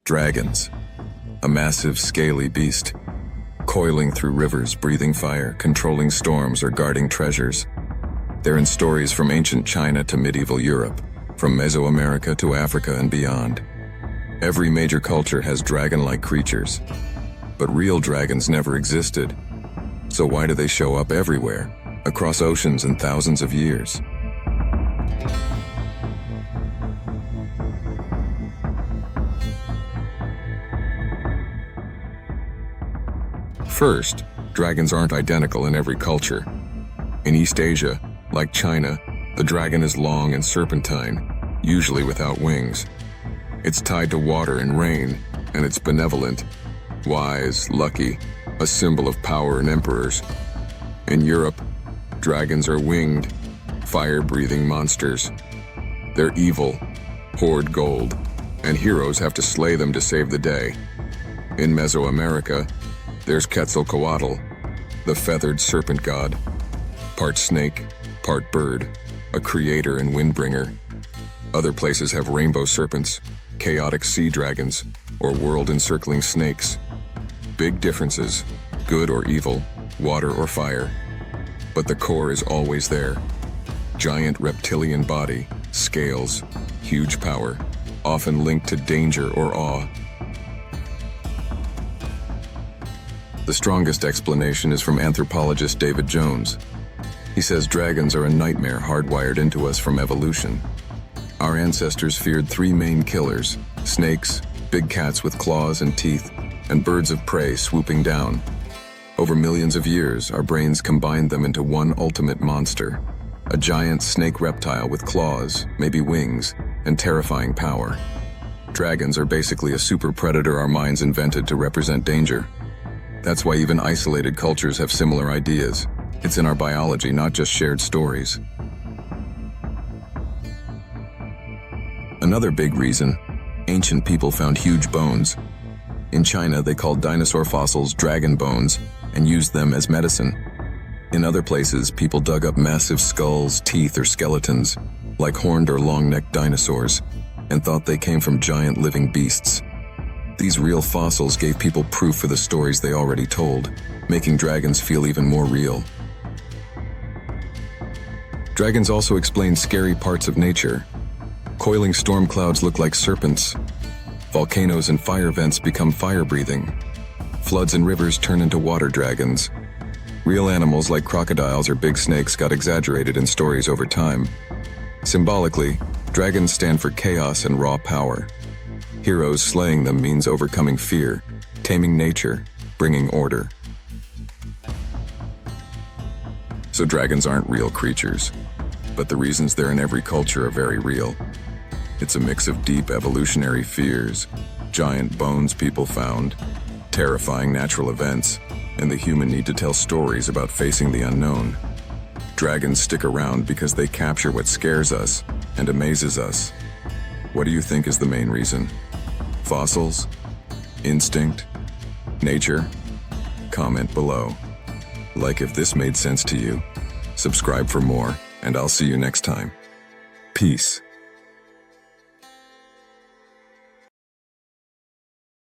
Dragons, a massive, scaly beast, coiling through rivers, breathing fire, controlling storms, or guarding treasures. They're in stories from ancient China to medieval Europe, from Mesoamerica to Africa and beyond. Every major culture has dragon-like creatures, but real dragons never existed. So why do they show up everywhere, across oceans and thousands of years? First, dragons aren't identical in every culture. In East Asia, like China, the dragon is long and serpentine, usually without wings. It's tied to water and rain, and it's benevolent, wise, lucky, a symbol of power and emperors. In Europe, dragons are winged, fire-breathing monsters. They're evil, hoard gold, and heroes have to slay them to save the day. In Mesoamerica, there's Quetzalcoatl, the feathered serpent god, part snake, part bird, a creator and windbringer. Other places have rainbow serpents, chaotic sea dragons, or world-encircling snakes. Big differences, good or evil, water or fire. But the core is always there. Giant reptilian body, scales, huge power, often linked to danger or awe. The strongest explanation is from anthropologist David Jones. He says dragons are a nightmare hardwired into us from evolution. Our ancestors feared three main killers: snakes, big cats with claws and teeth, and birds of prey swooping down. Over millions of years, our brains combined them into one ultimate monster, a giant snake reptile with claws, maybe wings, and terrifying power. Dragons are basically a super predator our minds invented to represent danger. That's why even isolated cultures have similar ideas. It's in our biology, not just shared stories. Another big reason, ancient people found huge bones. In China, they called dinosaur fossils dragon bones and used them as medicine. In other places, people dug up massive skulls, teeth, or skeletons, like horned or long-necked dinosaurs, and thought they came from giant living beasts. These real fossils gave people proof for the stories they already told, making dragons feel even more real. Dragons also explain scary parts of nature. Coiling storm clouds look like serpents. Volcanoes and fire vents become fire-breathing. Floods and rivers turn into water dragons. Real animals like crocodiles or big snakes got exaggerated in stories over time. Symbolically, dragons stand for chaos and raw power. Heroes slaying them means overcoming fear, taming nature, bringing order. So dragons aren't real creatures, but the reasons they're in every culture are very real. It's a mix of deep evolutionary fears, giant bones people found, terrifying natural events, and the human need to tell stories about facing the unknown. Dragons stick around because they capture what scares us and amazes us. What do you think is the main reason? Fossils? Instinct? Nature? Comment below. Like if this made sense to you. Subscribe for more, and I'll see you next time. Peace.